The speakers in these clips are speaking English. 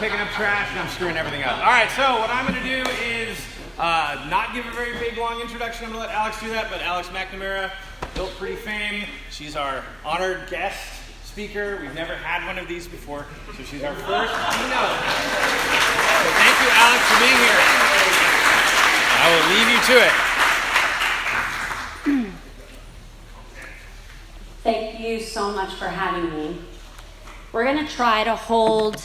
picking up trash and I'm screwing everything up. All right, so what I'm going to do is not give a very big, long introduction. I'm going to let Alex do that, but Alex McNamara, built pretty fame. She's our honored guest speaker. We've never had one of these before, so she's our first keynote. So thank you, Alex, for being here. I will leave you to it. Thank you so much for having me. We're going to try to hold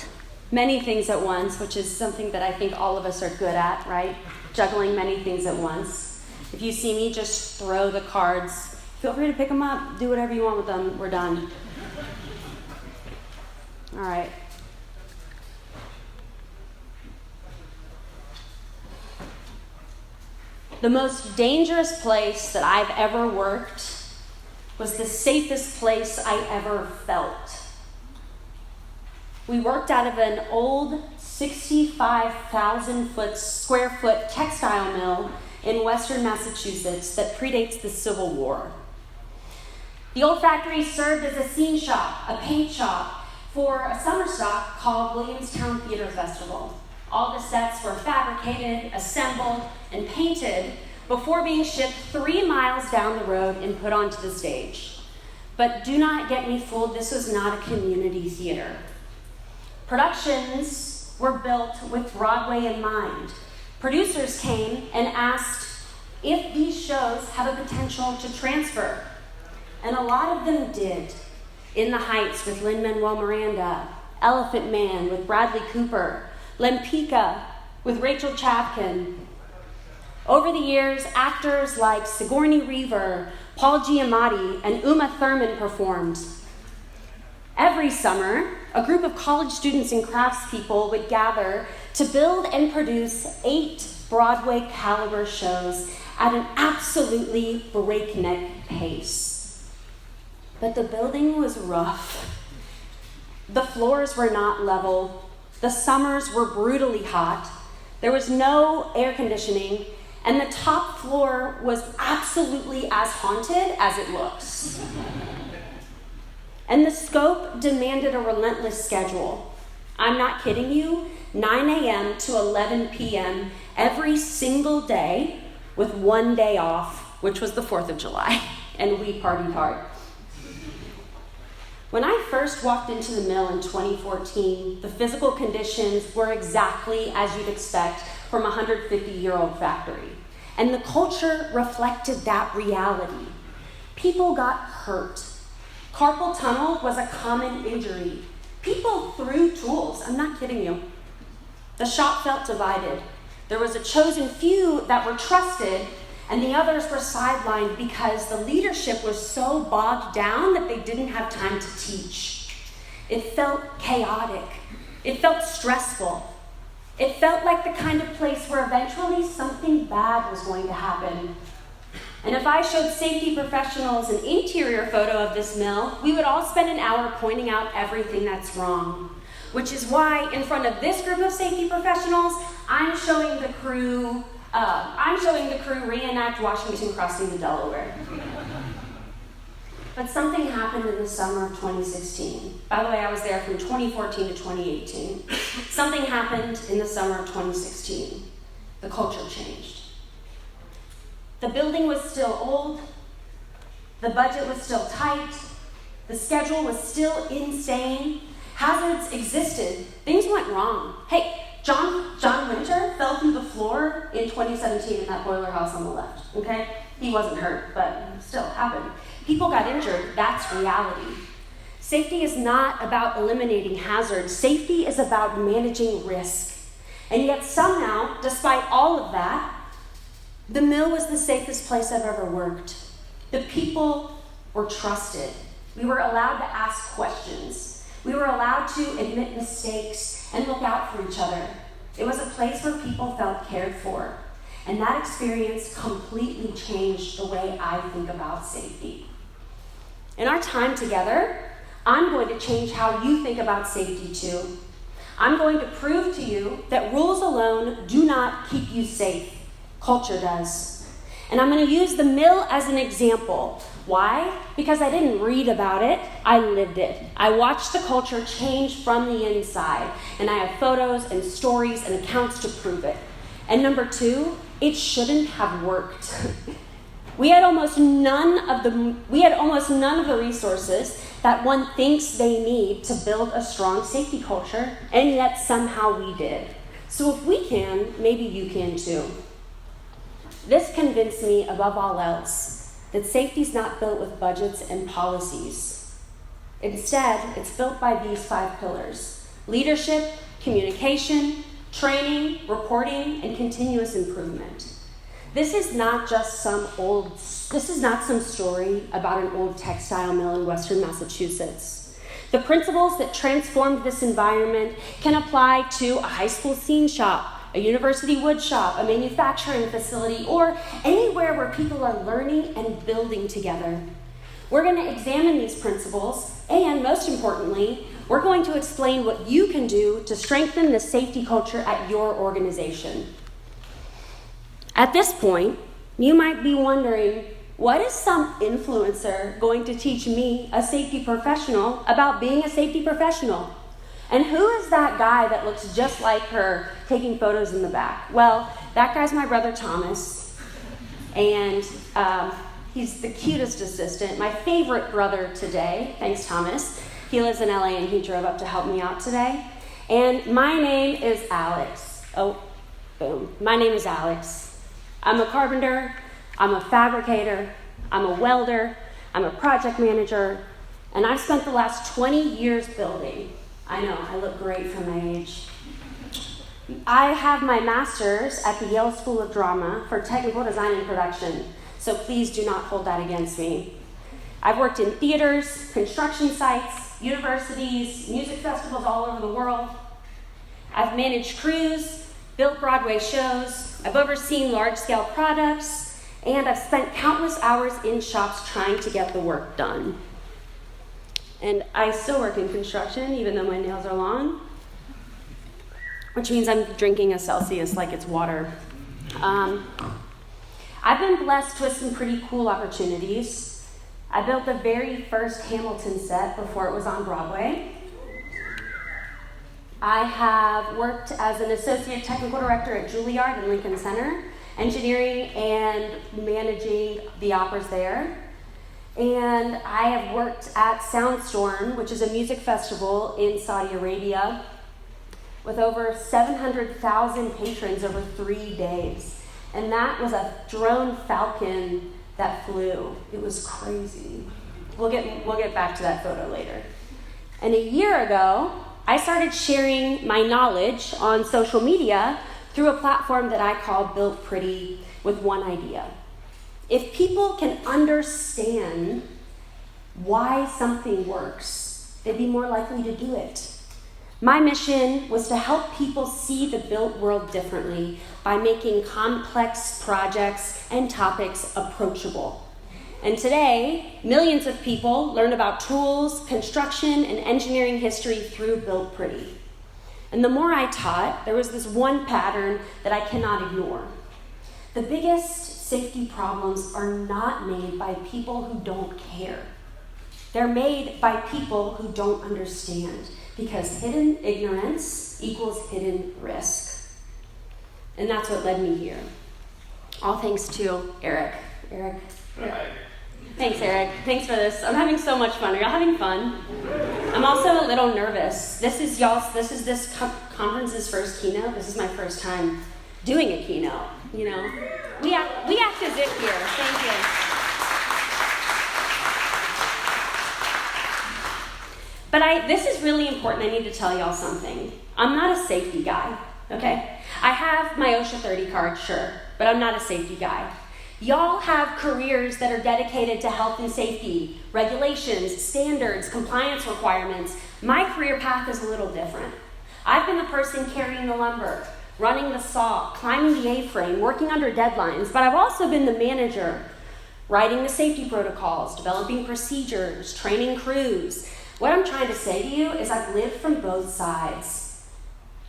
many things at once, which is something that I think all of us are good at, right? Juggling many things at once. If you see me just throw the cards, feel free to pick them up, do whatever you want with them, we're done. All right. The most dangerous place that I've ever worked was the safest place I ever felt. We worked out of an old 65,000 square foot textile mill in western Massachusetts that predates the Civil War. The old factory served as a scene shop, a paint shop, for a summer stock called Williamstown Theater Festival. All the sets were fabricated, assembled, and painted before being shipped 3 miles down the road and put onto the stage. But do not get me fooled, this was not a community theater. Productions were built with Broadway in mind. Producers came and asked if these shows have a potential to transfer. And a lot of them did. In the Heights with Lin-Manuel Miranda, Elephant Man with Bradley Cooper, Lempicka with Rachel Chavkin. Over the years, actors like Sigourney Weaver, Paul Giamatti, and Uma Thurman performed. Every summer, a group of college students and craftspeople would gather to build and produce 8 Broadway caliber shows at an absolutely breakneck pace. But the building was rough. The floors were not level. The summers were brutally hot. There was no air conditioning, and the top floor was absolutely as haunted as it looks. And the scope demanded a relentless schedule. I'm not kidding you, 9 a.m. to 11 p.m. every single day with 1 day off, which was the 4th of July, and we partied hard. When I first walked into the mill in 2014, the physical conditions were exactly as you'd expect from a 150-year-old factory. And the culture reflected that reality. People got hurt. Carpal tunnel was a common injury. People threw tools. I'm not kidding you. The shop felt divided. There was a chosen few that were trusted, and the others were sidelined because the leadership was so bogged down that they didn't have time to teach. It felt chaotic. It felt stressful. It felt like the kind of place where eventually something bad was going to happen. And if I showed safety professionals an interior photo of this mill, we would all spend an hour pointing out everything that's wrong. Which is why, in front of this group of safety professionals, I'm showing the crew reenact Washington crossing the Delaware. But something happened in the summer of 2016. By the way, I was there from 2014 to 2018. Something happened in the summer of 2016. The culture changed. The building was still old. The budget was still tight. The schedule was still insane. Hazards existed. Things went wrong. Hey, John Winter fell through the floor in 2017 in that boiler house on the left, okay? He wasn't hurt, but still happened. People got injured. That's reality. Safety is not about eliminating hazards. Safety is about managing risk. And yet somehow, despite all of that, the mill was the safest place I've ever worked. The people were trusted. We were allowed to ask questions. We were allowed to admit mistakes and look out for each other. It was a place where people felt cared for. And that experience completely changed the way I think about safety. In our time together, I'm going to change how you think about safety too. I'm going to prove to you that rules alone do not keep you safe. Culture does. And I'm going to use the mill as an example. Why? Because I didn't read about it, I lived it. I watched the culture change from the inside, and I have photos and stories and accounts to prove it. And number two, it shouldn't have worked. We had almost none of the resources that one thinks they need to build a strong safety culture, and yet somehow we did. So if we can, maybe you can too. This convinced me, above all else, that safety's not built with budgets and policies. Instead, it's built by these 5 pillars: leadership, communication, training, reporting, and continuous improvement. This is not some story about an old textile mill in Western Massachusetts. The principles that transformed this environment can apply to a high school scene shop, a university wood shop, a manufacturing facility, or anywhere where people are learning and building together. We're going to examine these principles, and most importantly, we're going to explain what you can do to strengthen the safety culture at your organization. At this point, you might be wondering, what is some influencer going to teach me, a safety professional, about being a safety professional? And who is that guy that looks just like her taking photos in the back? Well, that guy's my brother Thomas, and he's the cutest assistant, my favorite brother today. Thanks, Thomas. He lives in LA and he drove up to help me out today. And my name is Alex. Oh, boom. My name is Alex. I'm a carpenter, I'm a fabricator, I'm a welder, I'm a project manager, and I've spent the last 20 years building. I know, I look great for my age. I have my master's at the Yale School of Drama for technical design and production, so please do not hold that against me. I've worked in theaters, construction sites, universities, music festivals all over the world. I've managed crews, built Broadway shows, I've overseen large-scale products, and I've spent countless hours in shops trying to get the work done. And I still work in construction, even though my nails are long, which means I'm drinking a Celsius like it's water. I've been blessed with some pretty cool opportunities. I built the very first Hamilton set before it was on Broadway. I have worked as an associate technical director at Juilliard and Lincoln Center, engineering and managing the operas there. And I have worked at Soundstorm, which is a music festival in Saudi Arabia, with over 700,000 patrons over 3 days. And that was a drone Falcon that flew. It was crazy. We'll get back to that photo later. And a year ago, I started sharing my knowledge on social media through a platform that I call Built Pretty, with one idea. If people can understand why something works, they'd be more likely to do it. My mission was to help people see the built world differently by making complex projects and topics approachable. And today, millions of people learn about tools, construction, and engineering history through Built Pretty. And the more I taught, there was this one pattern that I cannot ignore. The biggest safety problems are not made by people who don't care. They're made by people who don't understand, because hidden ignorance equals hidden risk. And that's what led me here. All thanks to Eric. Thanks, Eric. Thanks for this. I'm having so much fun. Are y'all having fun? I'm also a little nervous. This is this conference's first keynote. This is my first time doing a keynote. You know, we act as if here. Thank you. But this is really important. I need to tell y'all something. I'm not a safety guy. Okay, I have my OSHA 30 card, sure, but I'm not a safety guy. Y'all have careers that are dedicated to health and safety, regulations, standards, compliance requirements. My career path is a little different. I've been the person carrying the lumber, running the saw, climbing the A-frame, working under deadlines, but I've also been the manager, writing the safety protocols, developing procedures, training crews. What I'm trying to say to you is I've lived from both sides.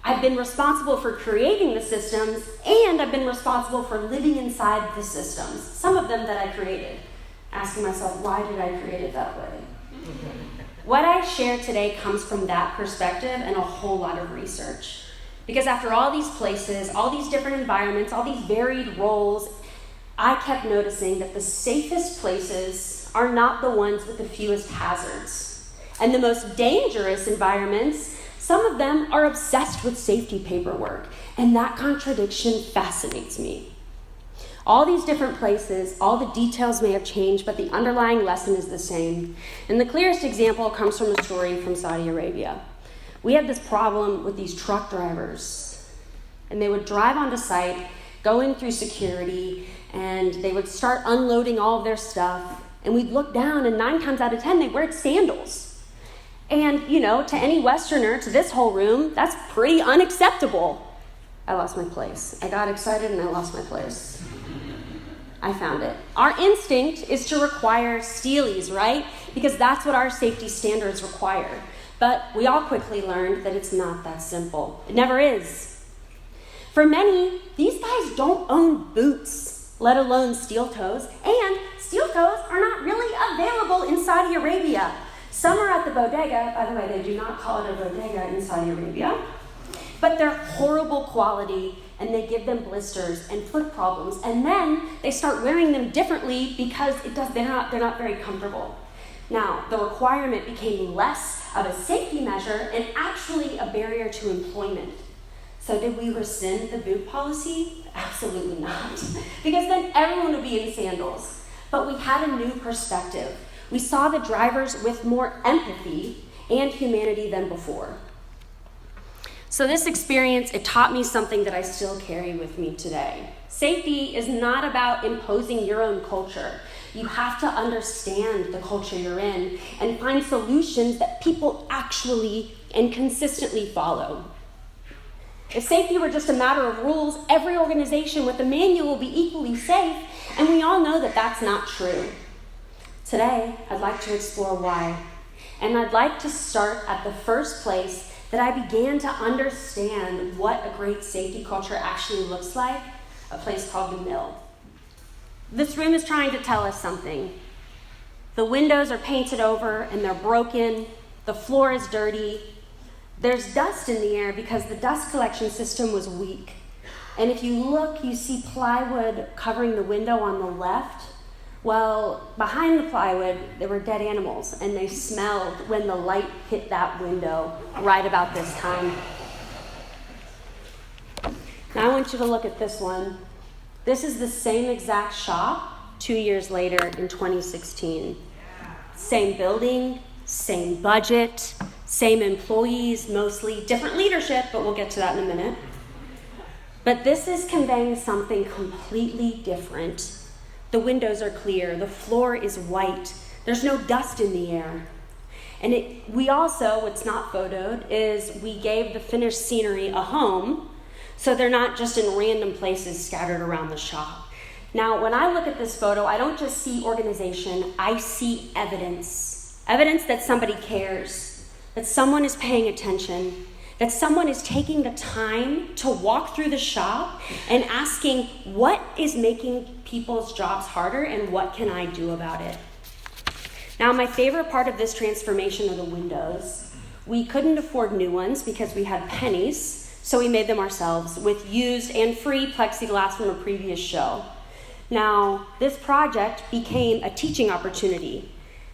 I've been responsible for creating the systems, and I've been responsible for living inside the systems, some of them that I created. asking myself, why did I create it that way? What I share today comes from that perspective and a whole lot of research. Because after all these places, all these different environments, all these varied roles, I kept noticing that the safest places are not the ones with the fewest hazards. And the most dangerous environments, some of them are obsessed with safety paperwork. And that contradiction fascinates me. All these different places, all the details may have changed, but the underlying lesson is the same. And the clearest example comes from a story from Saudi Arabia. We had this problem with these truck drivers, and they would drive onto site, going through security, and they would start unloading all of their stuff, and we'd look down, and 9 times out of 10, they wear sandals. And, to any Westerner, to this whole room, that's pretty unacceptable. I lost my place. I got excited, and I lost my place. I found it. Our instinct is to require steelies, right? Because that's what our safety standards require. But we all quickly learned that it's not that simple. It never is. For many, these guys don't own boots, let alone steel toes. And steel toes are not really available in Saudi Arabia. Some are at the bodega. By the way, they do not call it a bodega in Saudi Arabia. But they're horrible quality, and they give them blisters and foot problems. And then they start wearing them differently because they're not very comfortable. Now, the requirement became less of a safety measure and actually a barrier to employment. So did we rescind the boot policy? Absolutely not. Because then everyone would be in sandals. But we had a new perspective. We saw the drivers with more empathy and humanity than before. So this experience, it taught me something that I still carry with me today. Safety is not about imposing your own culture. You have to understand the culture you're in and find solutions that people actually and consistently follow. If safety were just a matter of rules, every organization with a manual would be equally safe, and we all know that that's not true. Today, I'd like to explore why. And I'd like to start at the first place that I began to understand what a great safety culture actually looks like, a place called the Mill. This room is trying to tell us something. The windows are painted over and they're broken. The floor is dirty. There's dust in the air because the dust collection system was weak. And if you look, you see plywood covering the window on the left. Well, behind the plywood, there were dead animals, and they smelled when the light hit that window right about this time. Now I want you to look at this one. This is the same exact shop 2 years later in 2016. Same building, same budget, same employees, mostly different leadership, but we'll get to that in a minute. But this is conveying something completely different. The windows are clear, the floor is white, there's no dust in the air. And we also, what's not photoed, is we gave the finished scenery a home, so they're not just in random places scattered around the shop. Now, when I look at this photo, I don't just see organization, I see evidence. Evidence that somebody cares, that someone is paying attention, that someone is taking the time to walk through the shop and asking what is making people's jobs harder and what can I do about it. Now, my favorite part of this transformation are the windows. We couldn't afford new ones because we had pennies, so we made them ourselves with used and free plexiglass from a previous show. Now, this project became a teaching opportunity.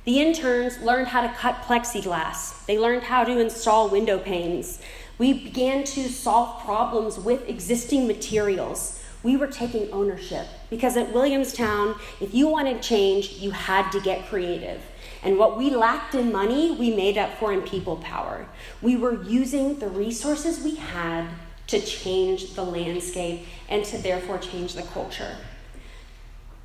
The interns learned how to cut plexiglass. They learned how to install window panes. We began to solve problems with existing materials. We were taking ownership because at Williamstown, if you wanted change, you had to get creative. And what we lacked in money, we made up for in people power. We were using the resources we had to change the landscape and to therefore change the culture.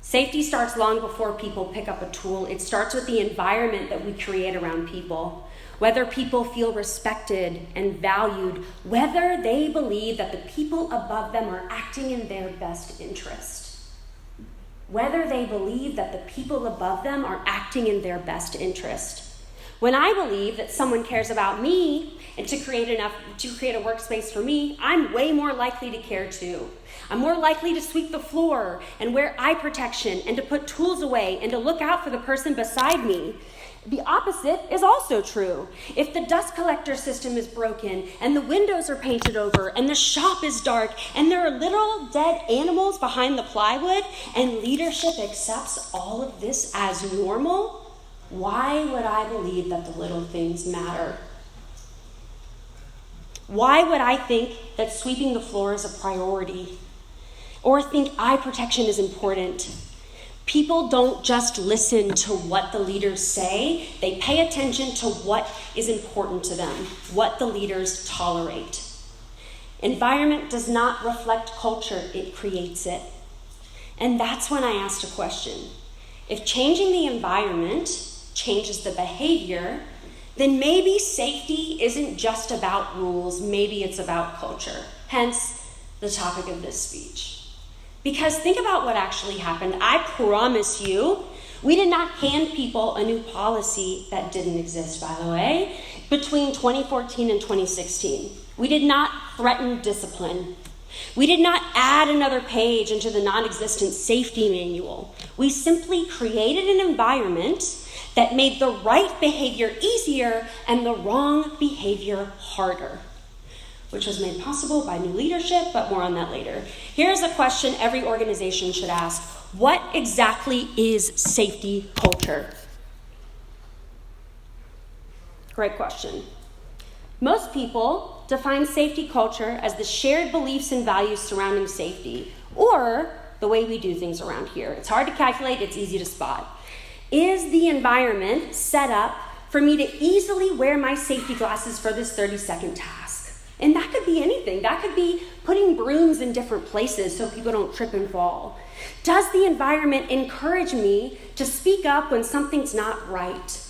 Safety starts long before people pick up a tool. It starts with the environment that we create around people. Whether people feel respected and valued, whether they believe that the people above them are acting in their best interest. Whether they believe that the people above them are acting in their best interest. When I believe that someone cares about me and to create a workspace for me, I'm way more likely to care too. I'm more likely to sweep the floor and wear eye protection and to put tools away and to look out for the person beside me. The opposite is also true. If the dust collector system is broken and the windows are painted over and the shop is dark and there are literal dead animals behind the plywood and leadership accepts all of this as normal, why would I believe that the little things matter? Why would I think that sweeping the floor is a priority or think eye protection is important? People don't just listen to what the leaders say, they pay attention to what is important to them, what the leaders tolerate. Environment does not reflect culture, it creates it. And that's when I asked a question. If changing the environment changes the behavior, then maybe safety isn't just about rules, maybe it's about culture. Hence, the topic of this speech. Because think about what actually happened. I promise you, we did not hand people a new policy that didn't exist, by the way, between 2014 and 2016. We did not threaten discipline. We did not add another page into the non-existent safety manual. We simply created an environment that made the right behavior easier and the wrong behavior harder, which was made possible by new leadership, but more on that later. Here's a question every organization should ask. What exactly is safety culture? Great question. Most people define safety culture as the shared beliefs and values surrounding safety, or the way we do things around here. It's hard to calculate, it's easy to spot. Is the environment set up for me to easily wear my safety glasses for this 30-second task? And that could be anything. That could be putting brooms in different places so people don't trip and fall. Does the environment encourage me to speak up when something's not right?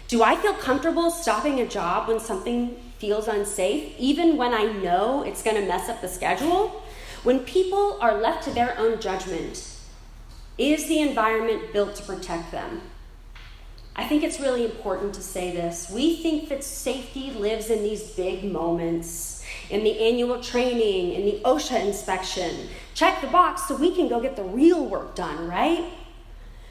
Do I feel comfortable stopping a job when something feels unsafe, even when I know it's going to mess up the schedule? When people are left to their own judgment, is the environment built to protect them? I think it's really important to say this. We think that safety lives in these big moments, in the annual training, in the OSHA inspection. Check the box so we can go get the real work done, right?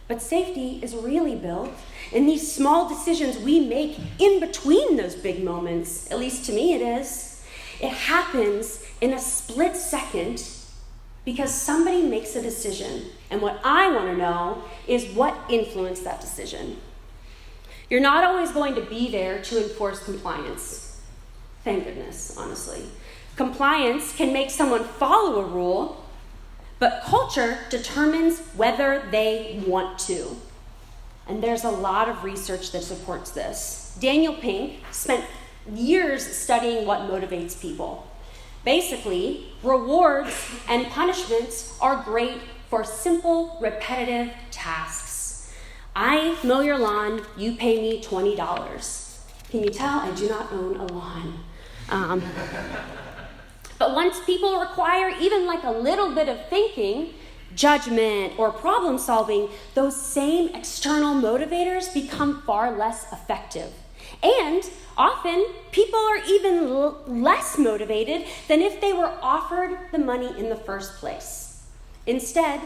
But safety is really built in these small decisions we make in between those big moments. At least to me it is. It happens in a split second because somebody makes a decision. And what I want to know is what influenced that decision. You're not always going to be there to enforce compliance. Thank goodness, honestly. Compliance can make someone follow a rule, but culture determines whether they want to. And there's a lot of research that supports this. Daniel Pink spent years studying what motivates people. Basically, rewards and punishments are great for simple, repetitive tasks. I mow your lawn, you pay me $20. Can you tell I do not own a lawn? But once people require even like a little bit of thinking, judgment, or problem solving, those same external motivators become far less effective. And often, people are even less motivated than if they were offered the money in the first place. Instead,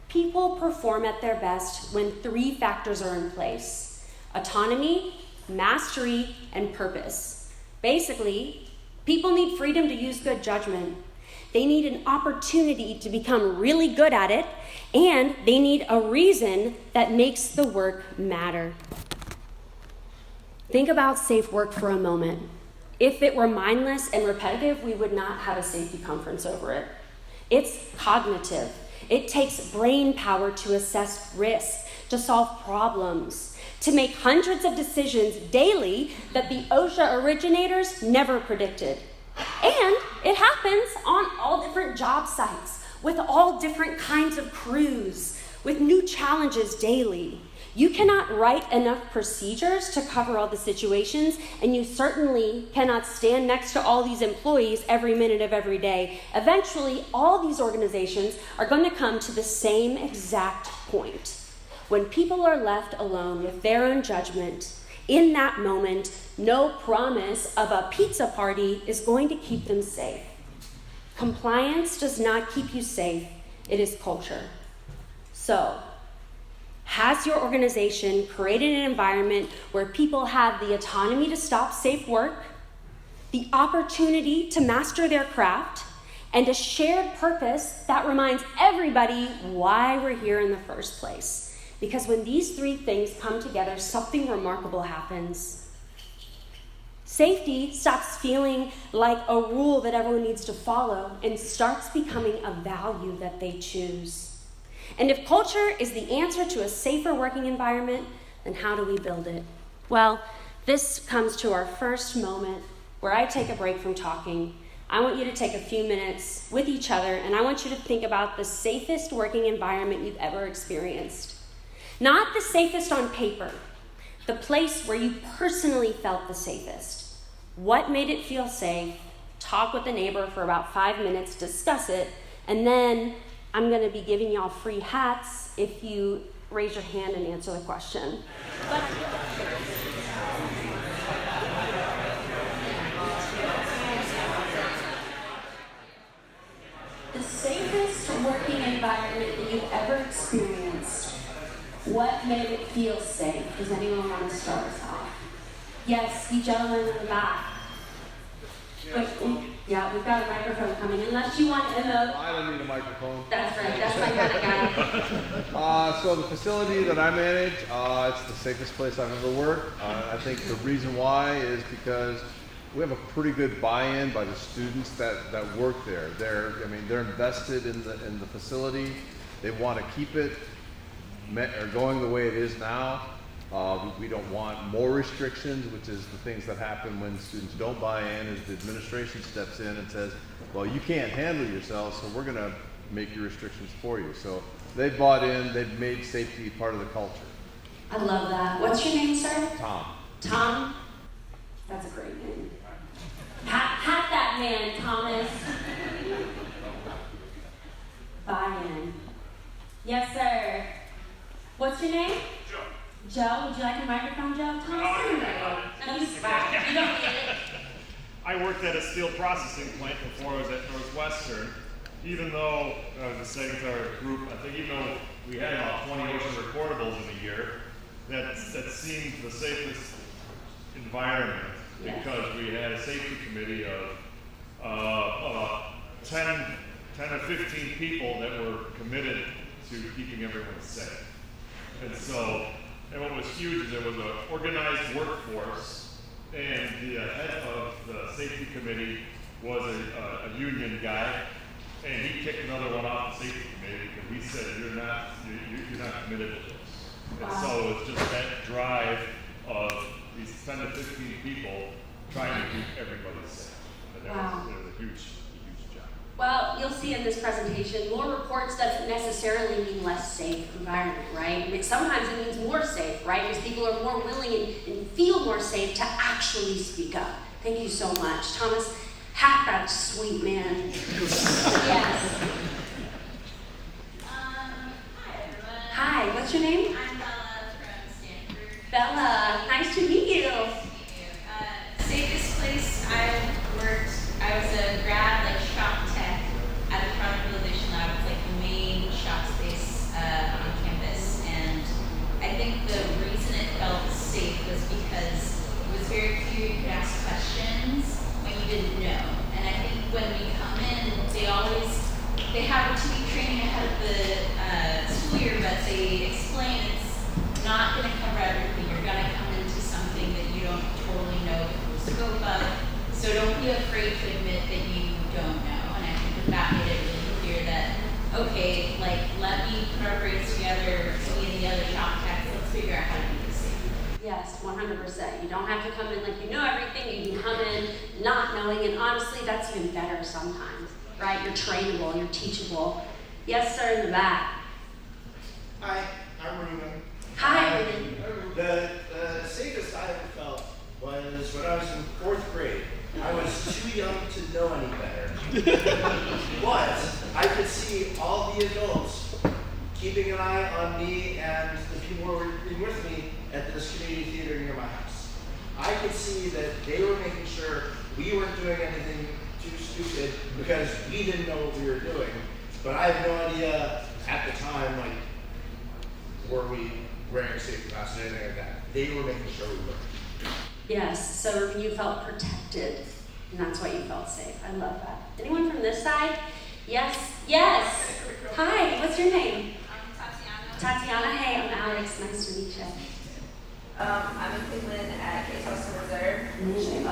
people perform at their best when 3 factors are in place: autonomy, mastery, and purpose. Basically, people need freedom to use good judgment. They need an opportunity to become really good at it, and they need a reason that makes the work matter. Think about safe work for a moment. If it were mindless and repetitive, we would not have a safety conference over it. It's cognitive. It takes brain power to assess risk, to solve problems, to make hundreds of decisions daily that the OSHA originators never predicted. And it happens on all different job sites, with all different kinds of crews, with new challenges daily. You cannot write enough procedures to cover all the situations, and you certainly cannot stand next to all these employees every minute of every day. Eventually, all these organizations are going to come to the same exact point. When people are left alone with their own judgment, In that moment, no promise of a pizza party is going to keep them safe. Compliance does not keep you safe, it is culture. So, has your organization created an environment where people have the autonomy to stop safe work, the opportunity to master their craft, and a shared purpose that reminds everybody why we're here in the first place? Because when these three things come together, something remarkable happens. Safety stops feeling like a rule that everyone needs to follow and starts becoming a value that they choose. And if culture is the answer to a safer working environment, then how do we build it? Well, this comes to our first moment where I take a break from talking. I want you to take a few minutes with each other, and I want you to think about the safest working environment you've ever experienced. Not the safest on paper, the place where you personally felt the safest. What made it feel safe? Talk with a neighbor for about 5 minutes, discuss it, and then I'm going to be giving y'all free hats if you raise your hand and answer the question. The safest working environment that you've ever experienced. What made it feel safe? Does anyone want to start us off? Yes, you gentlemen in the back. Wait, yeah, we've got a microphone coming. Unless you want I don't need a microphone. That's right, that's my kind of guy. So the facility that I manage, it's the safest place I've ever worked. I think the reason why is because we have a pretty good buy-in by the students that work there. They're invested in the facility. They want to keep it going the way it is now. We don't want more restrictions, which is the things that happen when students don't buy in, is the administration steps in and says, well, you can't handle yourself, so we're going to make your restrictions for you. So they've bought in, they've made safety part of the culture. I love that. What's your name, sir? Tom. Tom? That's a great name. Hat that man, Thomas. Buy in. Yes, sir. What's your name? Joe. Joe, would you like a microphone, Joe? Thomas, no, you don't get it. I worked at a steel processing plant before I was at Northwestern. Even though I was saying to our group, I think even though we had about 20 ocean recordables in a year, that seemed the safest environment because we had a safety committee of 10 or 15 people that were committed to keeping everyone safe. And what was huge is there was an organized workforce, and the head of the safety committee was a union guy, and he kicked another one off the safety committee because he said, you're not committed to this. And so it's just that drive of these 10 to 15 people trying to keep everybody safe. And that was a huge job. Well, you'll see in this presentation, more reports doesn't necessarily mean less safe environment, right? I mean, sometimes it means more safe, right? Because people are more willing and feel more safe to actually speak up. Thank you so much. Thomas, hat that sweet man. Yes. Hi, everyone. Hi, what's your name? I'm Bella from Stanford. Bella, nice to meet you. Nice to meet you. Safest place I've worked, I was a grad, shop tech at the product realization lab. It's the main shop space on campus. And I think the reason it felt safe was because it was very clear you could ask questions when you didn't know. And I think when we come in, they have a 2-week training ahead of the school year, but they explain it's not going to cover everything. You're going to come into something that you don't totally know the scope of. So don't be afraid to admit that you don't know. And I think that made it really clear that, okay, let me put our brains together, me and the other shop techs, let's figure out how to do this safe. Yes, 100%. You don't have to come in like you know everything. You can come in not knowing, and honestly, that's even better sometimes, right? You're trainable, you're teachable. Yes, sir, in the back. Hi, I'm Ruben. Hi, Ruben. The safest I ever felt was when I was in 4th grade. I was too young to know any better. But I could see all the adults keeping an eye on me and the people who were with me at this community theater near my house. I could see that they were making sure we weren't doing anything too stupid because we didn't know what we were doing. But I have no idea at the time, like, were we wearing a safety mask or anything like that. They were making sure we were. Yes, so you felt protected, and that's why you felt safe. I love that. Anyone from this side? Yes, yes. Hi, what's your name? Tatiana. Hey, I'm Alex. Nice to meet you. I'm in Cleveland at Keynote Reserve. Amazing.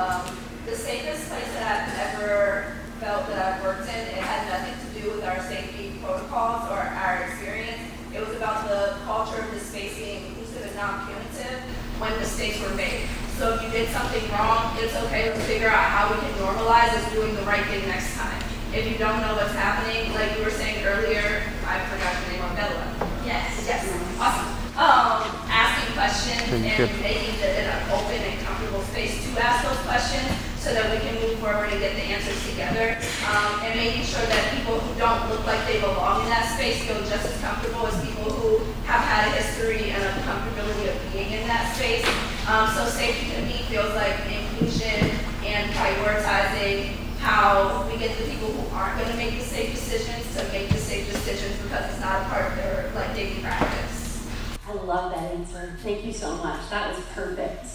The safest place that I've ever felt that I've worked in, it had nothing to do with our safety protocols or our experience. It was about the culture of the space being inclusive and non-punitive when mistakes were made. So if you did something wrong, it's okay to figure out how we can normalize as doing the right thing next time. If you don't know what's happening, like you were saying earlier, I forgot your name on Bella. Yes. Yes, awesome. Asking questions and making it an open and comfortable space to ask those questions so that we can move forward and get the answers together. And making sure that people who don't look like they belong in that space feel just as comfortable as people who have had a history and a comfortability of being in that space. So safety to me feels like inclusion and prioritizing how we get the people who aren't going to make the safe decisions to make the safe decisions because it's not a part of their daily practice. I love that answer. Thank you so much. That was perfect.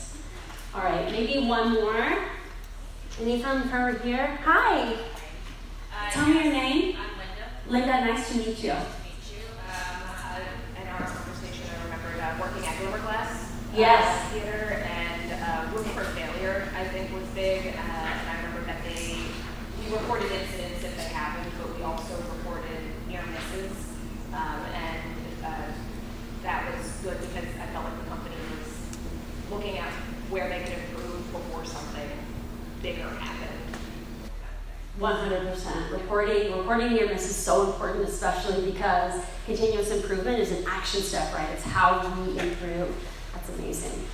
All right, maybe one more. Any from her here? Hi. Tell me your name. I'm Linda. Linda, nice to meet you. Nice to meet you. In our conversation, I remembered working at Glass Yes. Theater, and Room for Failure, I think, was big. And I remember that we reported incidents if they happened, but we also reported near misses. That was good because I felt like the company was looking at where they could improve before something bigger happened. 100%. Reporting near miss is so important, especially because continuous improvement is an action step, right? It's how we improve. That's amazing.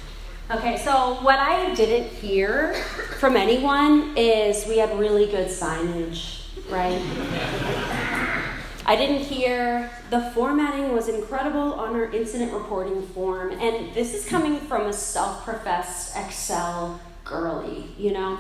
Okay, so what I didn't hear from anyone is we had really good signage, right? I didn't hear the formatting was incredible on our incident reporting form, and this is coming from a self-professed Excel girly, you know?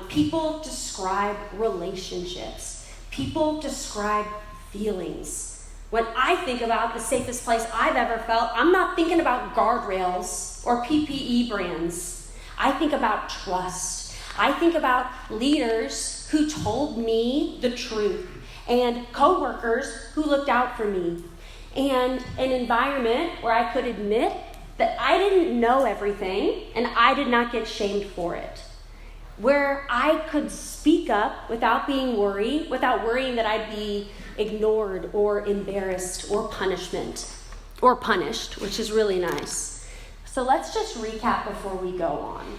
People describe relationships. People describe feelings. When I think about the safest place I've ever felt, I'm not thinking about guardrails or PPE brands. I think about trust. I think about leaders who told me the truth and coworkers who looked out for me, and an environment where I could admit that I didn't know everything and I did not get shamed for it, where I could speak up without worrying that I'd be ignored or embarrassed or punished, which is really nice. So let's just recap before we go on.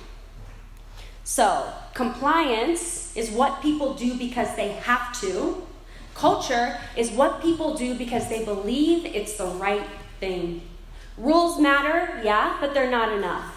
So compliance is what people do because they have to. Culture is what people do because they believe it's the right thing. Rules matter, yeah, but they're not enough.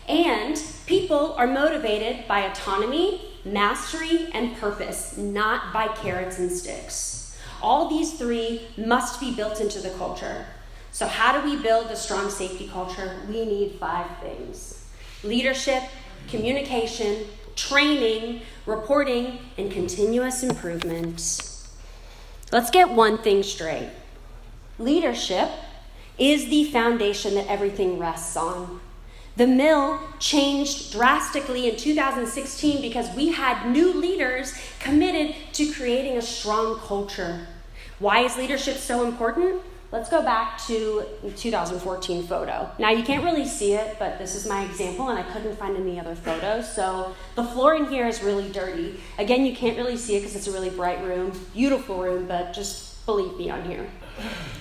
And people are motivated by autonomy, mastery, and purpose, not by carrots and sticks. All these three must be built into the culture. So how do we build a strong safety culture? We need 5 things: leadership, communication, training, reporting, and continuous improvement. Let's get one thing straight. Leadership is the foundation that everything rests on. The mill changed drastically in 2016 because we had new leaders committed to creating a strong culture. Why is leadership so important? Let's go back to the 2014 photo. Now you can't really see it, but this is my example and I couldn't find any other photos. So the floor in here is really dirty. Again, you can't really see it because it's a really bright room, beautiful room, but just believe me on here.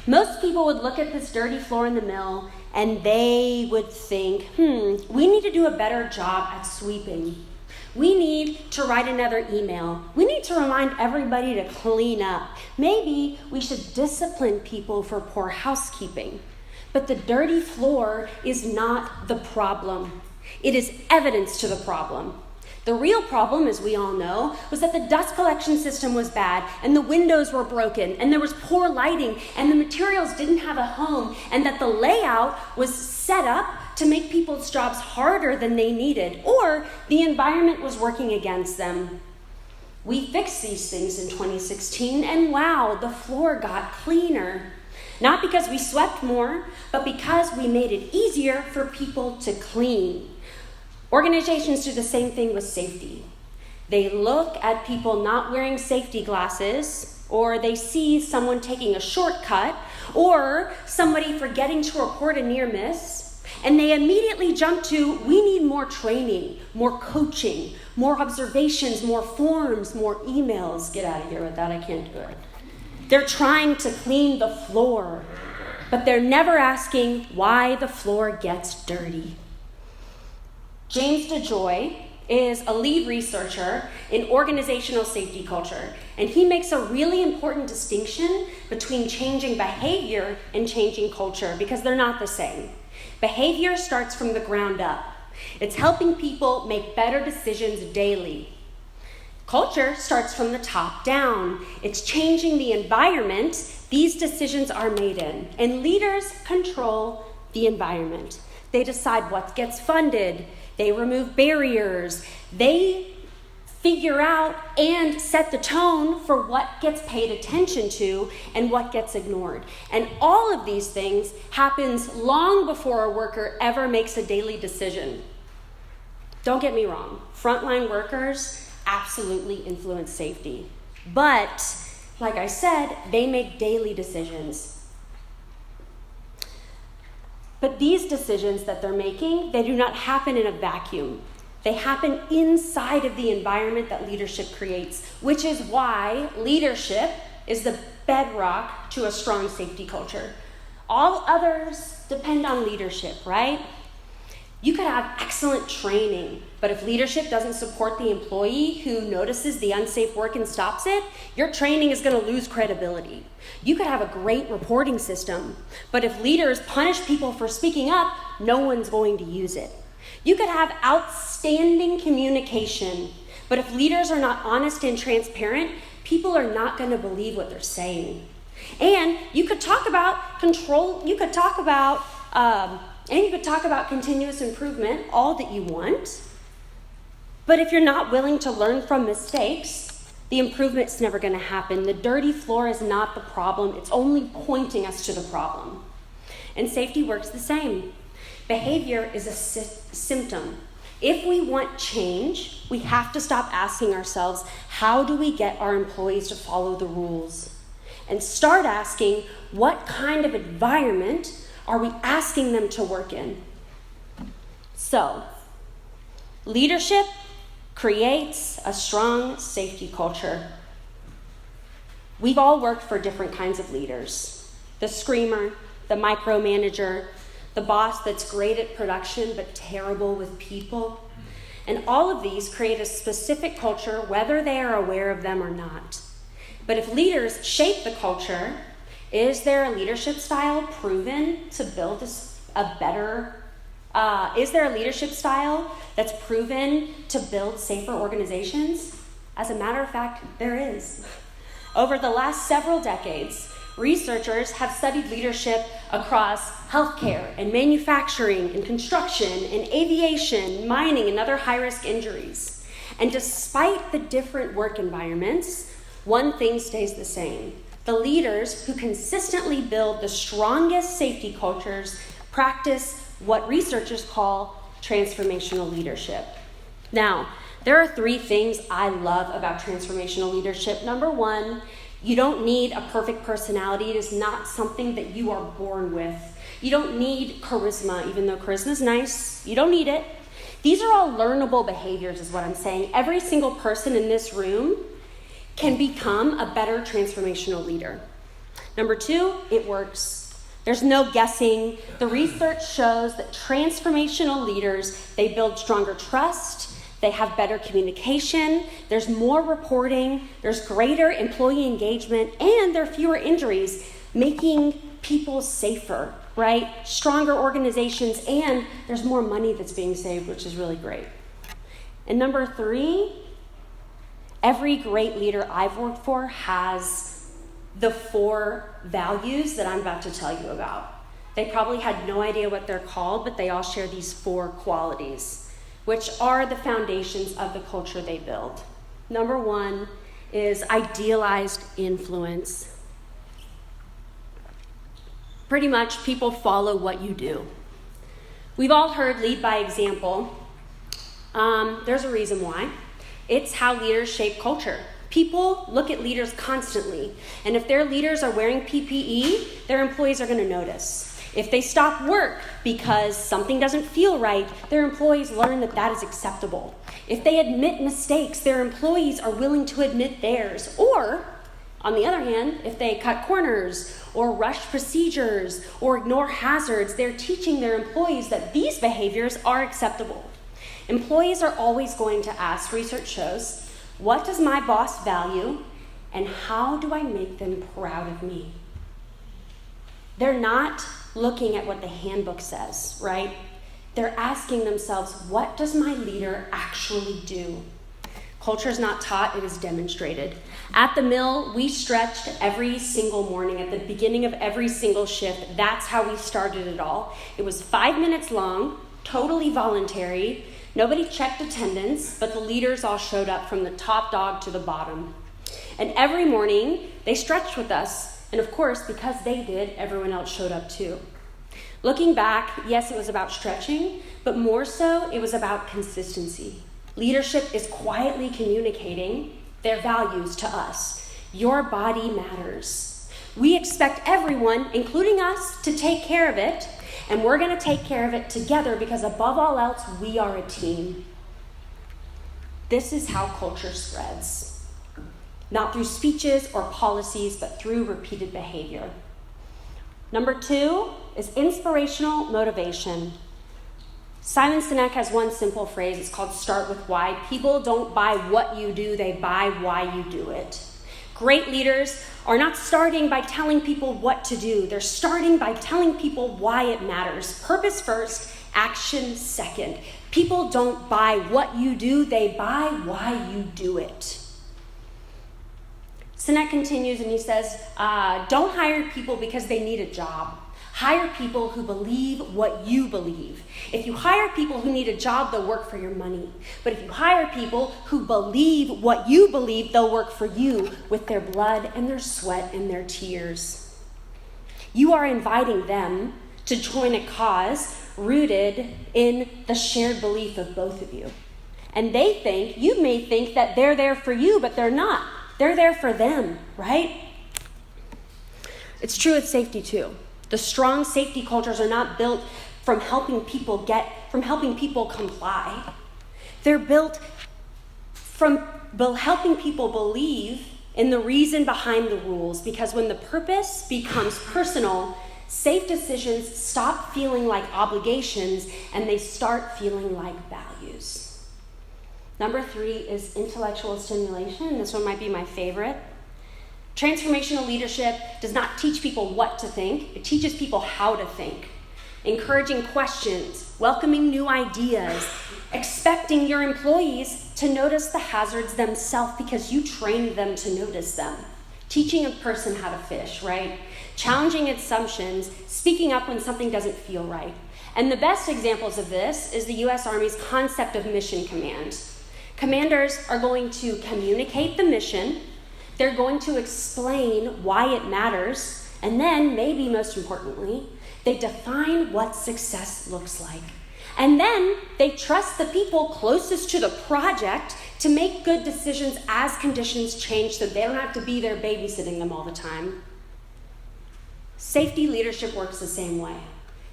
Most people would look at this dirty floor in the mill and they would think, we need to do a better job at sweeping. We need to write another email. We need to remind everybody to clean up. Maybe we should discipline people for poor housekeeping. But the dirty floor is not the problem. It is evidence to the problem. The real problem, as we all know, was that the dust collection system was bad and the windows were broken and there was poor lighting and the materials didn't have a home and that the layout was set up to make people's jobs harder than they needed, or the environment was working against them. We fixed these things in 2016, and wow, the floor got cleaner. Not because we swept more, but because we made it easier for people to clean. Organizations do the same thing with safety. They look at people not wearing safety glasses, or they see someone taking a shortcut, or somebody forgetting to report a near miss, and they immediately jump to, we need more training, more coaching, more observations, more forms, more emails. Get out of here with that, I can't do it. They're trying to clean the floor, but they're never asking why the floor gets dirty. James DeJoy is a lead researcher in organizational safety culture, and he makes a really important distinction between changing behavior and changing culture, because they're not the same. Behavior starts from the ground up. It's helping people make better decisions daily. Culture starts from the top down. It's changing the environment these decisions are made in, and leaders control the environment. They decide what gets funded. They remove barriers. They figure out and set the tone for what gets paid attention to and what gets ignored. And all of these things happens long before a worker ever makes a daily decision. Don't get me wrong, frontline workers absolutely influence safety. But, like I said, they make daily decisions. But these decisions that they're making, they do not happen in a vacuum. They happen inside of the environment that leadership creates, which is why leadership is the bedrock to a strong safety culture. All others depend on leadership, right? You could have excellent training, but if leadership doesn't support the employee who notices the unsafe work and stops it, your training is going to lose credibility. You could have a great reporting system, but if leaders punish people for speaking up, no one's going to use it. You could have outstanding communication, but if leaders are not honest and transparent, people are not going to believe what they're saying. And you could talk about control, you could talk about continuous improvement, all that you want. But if you're not willing to learn from mistakes, the improvement's never going to happen. The dirty floor is not the problem. It's only pointing us to the problem. And safety works the same. Behavior is a symptom. If we want change, we have to stop asking ourselves, how do we get our employees to follow the rules? And start asking, what kind of environment are we asking them to work in? So, leadership creates a strong safety culture. We've all worked for different kinds of leaders. The screamer, the micromanager, the boss that's great at production but terrible with people. And all of these create a specific culture whether they are aware of them or not. But if leaders shape the culture, is there a leadership style proven to build is there a leadership style that's proven to build safer organizations? As a matter of fact, there is. Over the last several decades, researchers have studied leadership across healthcare and manufacturing and construction and aviation, mining, and other high-risk injuries. And despite the different work environments, one thing stays the same. The leaders who consistently build the strongest safety cultures practice what researchers call transformational leadership. Now, there are 3 things I love about transformational leadership. Number 1, you don't need a perfect personality. It is not something that you are born with. You don't need charisma, even though charisma is nice. You don't need it. These are all learnable behaviors, is what I'm saying. Every single person in this room can become a better transformational leader. Number 2, it works. There's no guessing. The research shows that transformational leaders, they build stronger trust, they have better communication, there's more reporting, there's greater employee engagement, and there are fewer injuries, making people safer, right? Stronger organizations, and there's more money that's being saved, which is really great. And number 3, every great leader I've worked for has the 4 values that I'm about to tell you about. They probably had no idea what they're called, but they all share these 4 qualities, which are the foundations of the culture they build. Number 1 is idealized influence. Pretty much, people follow what you do. We've all heard lead by example. There's a reason why. It's how leaders shape culture. People look at leaders constantly, and if their leaders are wearing PPE, their employees are going to notice. If they stop work because something doesn't feel right, their employees learn that that is acceptable. If they admit mistakes, their employees are willing to admit theirs. Or, on the other hand, if they cut corners or rush procedures or ignore hazards, they're teaching their employees that these behaviors are acceptable. Employees are always going to ask, research shows, what does my boss value and how do I make them proud of me? They're not looking at what the handbook says, right? They're asking themselves, what does my leader actually do? Culture is not taught, it is demonstrated. At the mill, we stretched every single morning at the beginning of every single shift. That's how we started it all. It was 5 minutes long, totally voluntary. Nobody checked attendance, but the leaders all showed up from the top dog to the bottom. And every morning, they stretched with us. And of course, because they did, everyone else showed up too. Looking back, yes, it was about stretching, but more so, it was about consistency. Leadership is quietly communicating their values to us. Your body matters. We expect everyone, including us, to take care of it, and we're going to take care of it together because above all else, we are a team. This is how culture spreads. Not through speeches or policies, but through repeated behavior. Number 2 is inspirational motivation. Simon Sinek has one simple phrase. It's called start with why. People don't buy what you do, they buy why you do it. Great leaders are not starting by telling people what to do. They're starting by telling people why it matters. Purpose first, action second. People don't buy what you do, they buy why you do it. Sinek continues and he says, don't hire people because they need a job. Hire people who believe what you believe. If you hire people who need a job, they'll work for your money. But if you hire people who believe what you believe, they'll work for you with their blood and their sweat and their tears. You are inviting them to join a cause rooted in the shared belief of both of you. And you may think that they're there for you, but they're not. They're there for them, right? It's true with safety too. The strong safety cultures are not built from helping people comply. They're built from helping people believe in the reason behind the rules, because when the purpose becomes personal, safe decisions stop feeling like obligations and they start feeling like values. Number 3 is intellectual stimulation. This one might be my favorite. Transformational leadership does not teach people what to think. It teaches people how to think. Encouraging questions, welcoming new ideas, expecting your employees to notice the hazards themselves because you trained them to notice them. Teaching a person how to fish, right? Challenging assumptions, speaking up when something doesn't feel right. And the best examples of this is the U.S. Army's concept of mission command. Commanders are going to communicate the mission. They're going to explain why it matters, and then, maybe most importantly, they define what success looks like. And then they trust the people closest to the project to make good decisions as conditions change so they don't have to be there babysitting them all the time. Safety leadership works the same way.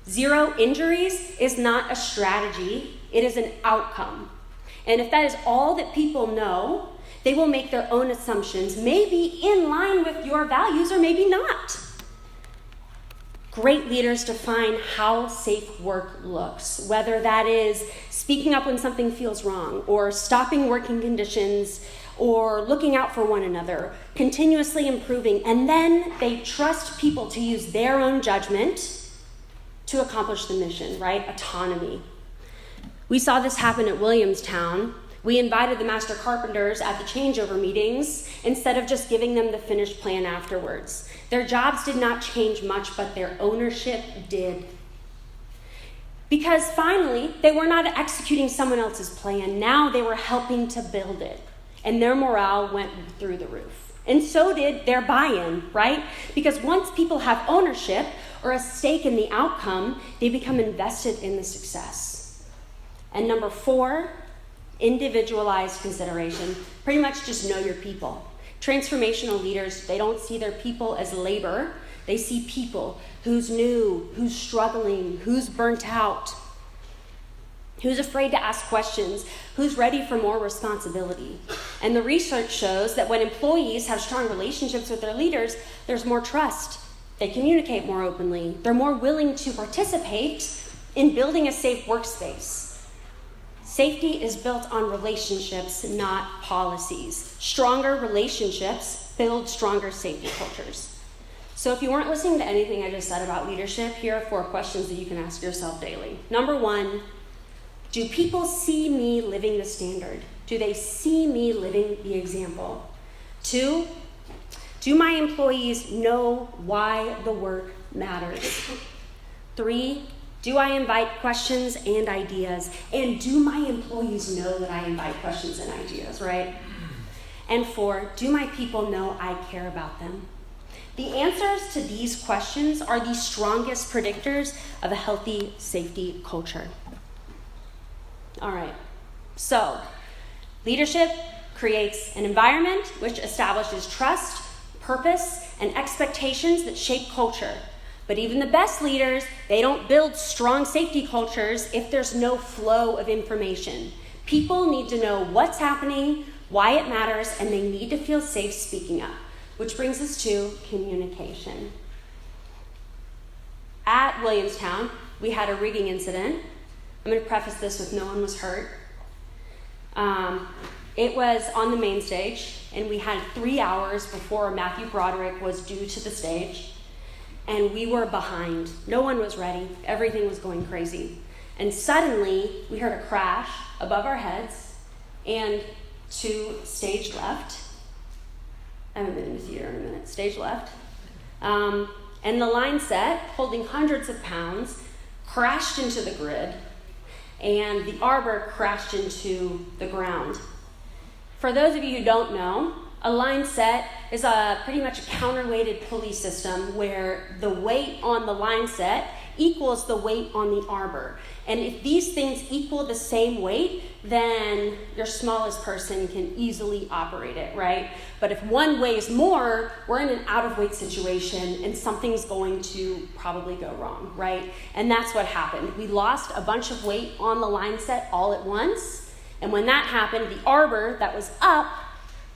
0 injuries is not a strategy, it is an outcome. And if that is all that people know, they will make their own assumptions, maybe in line with your values or maybe not. Great leaders define how safe work looks, whether that is speaking up when something feels wrong, or stopping working conditions, or looking out for one another, continuously improving, and then they trust people to use their own judgment to accomplish the mission, right? Autonomy. We saw this happen at Williamstown We invited the master carpenters at the changeover meetings instead of just giving them the finished plan afterwards. Their jobs did not change much, but their ownership did. Because finally, they were not executing someone else's plan. Now they were helping to build it. And their morale went through the roof. And so did their buy-in, right? Because once people have ownership or a stake in the outcome, they become invested in the success. And number 4, individualized consideration. Pretty much just know your people. Transformational leaders, they don't see their people as labor. They see people who's new, who's struggling, who's burnt out, who's afraid to ask questions, who's ready for more responsibility. And the research shows that when employees have strong relationships with their leaders, there's more trust. They communicate more openly. They're more willing to participate in building a safe workspace. Safety is built on relationships, not policies. Stronger relationships build stronger safety cultures. So if you weren't listening to anything I just said about leadership, here are 4 questions that you can ask yourself daily. Number 1, do people see me living the standard? Do they see me living the example? 2, do my employees know why the work matters? 3, do I invite questions and ideas? And do my employees know that I invite questions and ideas, right? And 4, do my people know I care about them? The answers to these questions are the strongest predictors of a healthy safety culture. All right, so leadership creates an environment which establishes trust, purpose, and expectations that shape culture. But even the best leaders, they don't build strong safety cultures if there's no flow of information. People need to know what's happening, why it matters, and they need to feel safe speaking up. Which brings us to communication. At Williamstown, we had a rigging incident. I'm going to preface this with no one was hurt. It was on the main stage, and we had 3 hours before Matthew Broderick was due to the stage, and we were behind. No one was ready. Everything was going crazy. And suddenly, we heard a crash above our heads, and to stage left. I haven't been in the theater in a minute. Stage left. And the line set, holding hundreds of pounds, crashed into the grid, and the arbor crashed into the ground. For those of you who don't know, a line set is pretty much a counterweighted pulley system where the weight on the line set equals the weight on the arbor. And if these things equal the same weight, then your smallest person can easily operate it, right? But if one weighs more, we're in an out-of-weight situation and something's going to probably go wrong, right? And that's what happened. We lost a bunch of weight on the line set all at once. And when that happened, the arbor that was up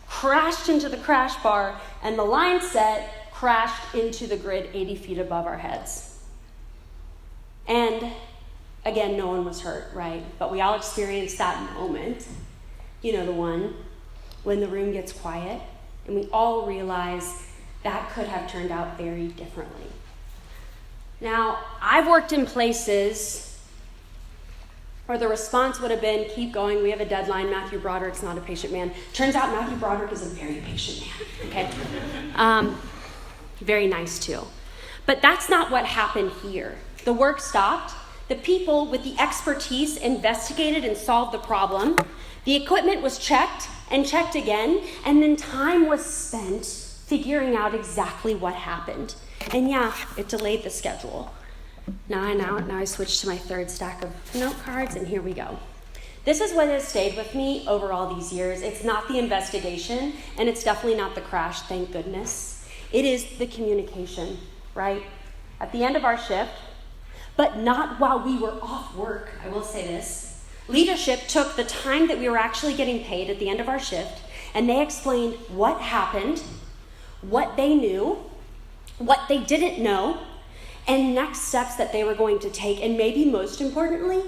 crashed into the crash bar, and the line set crashed into the grid 80 feet above our heads. And again, no one was hurt, right? But we all experienced that moment, you know, the one when the room gets quiet and we all realize that could have turned out very differently. Now, I've worked in places where the response would have been, keep going, we have a deadline, Matthew Broderick's not a patient man. Turns out Matthew Broderick is a very patient man, okay? Very nice too. But that's not what happened here. The work stopped. The people with the expertise investigated and solved the problem. The equipment was checked and checked again, and then time was spent figuring out exactly what happened. And yeah, it delayed the schedule. Now I switch to my 3rd stack of note cards, and here we go. This is what has stayed with me over all these years. It's not the investigation, and it's definitely not the crash, thank goodness. It is the communication, right? At the end of our shift, but not while we were off work, I will say this. Leadership took the time that we were actually getting paid at the end of our shift, and they explained what happened, what they knew, what they didn't know, and next steps that they were going to take. And maybe most importantly,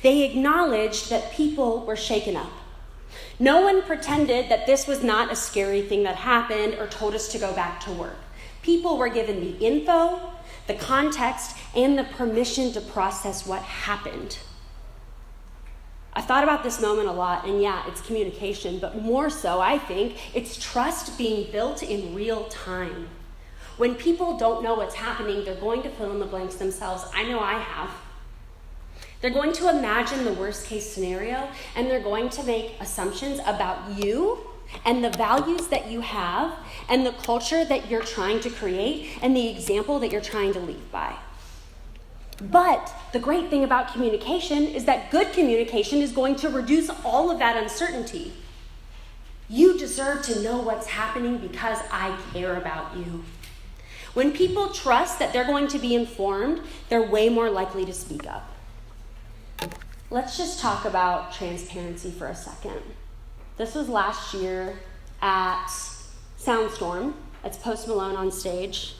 they acknowledged that people were shaken up. No one pretended that this was not a scary thing that happened or told us to go back to work. People were given the info, the context, and the permission to process what happened. I thought about this moment a lot, and yeah, it's communication, but more so, I think, it's trust being built in real time. When people don't know what's happening, they're going to fill in the blanks themselves. I know I have. They're going to imagine the worst case scenario, and they're going to make assumptions about you and the values that you have and the culture that you're trying to create and the example that you're trying to lead by. But the great thing about communication is that good communication is going to reduce all of that uncertainty. You deserve to know what's happening because I care about you. When people trust that they're going to be informed, they're way more likely to speak up. Let's just talk about transparency for a second. This was last year at Soundstorm. It's Post Malone on stage.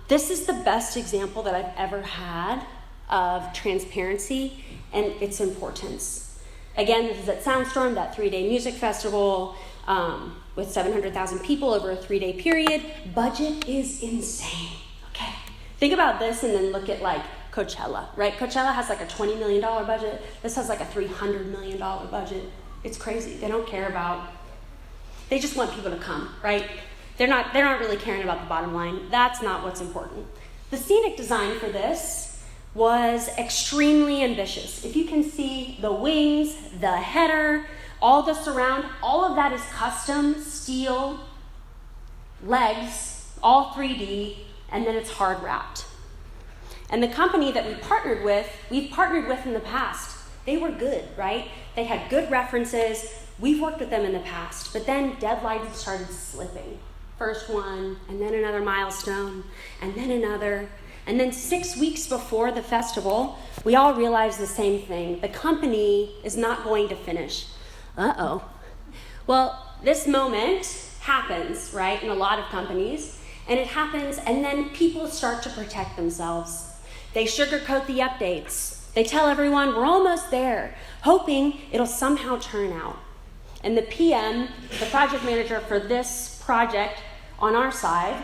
This is the best example that I've ever had of transparency and its importance. Again, this is at Soundstorm, that 3-day music festival with 700,000 people over a 3-day period. Budget is insane, okay? Think about this and then look at like Coachella, right? Coachella has like a $20 million budget. This has like a $300 million budget. It's crazy. They don't care about, they just want people to come, right? They're not really caring about the bottom line. That's not what's important. The scenic design for this was extremely ambitious. If you can see the wings, the header, all the surround, all of that is custom steel legs, all 3D, and then it's hard wrapped. And the company that we've partnered with in the past. They were good, right? They had good references. We've worked with them in the past, but then deadlines started slipping. First one, and then another milestone, and then another. And then 6 weeks before the festival, we all realized the same thing. The company is not going to finish. Uh-oh. Well, this moment happens, right, in a lot of companies, and it happens, and then people start to protect themselves. They sugarcoat the updates. They tell everyone, we're almost there, hoping it'll somehow turn out. And the PM, the project manager for this project on our side,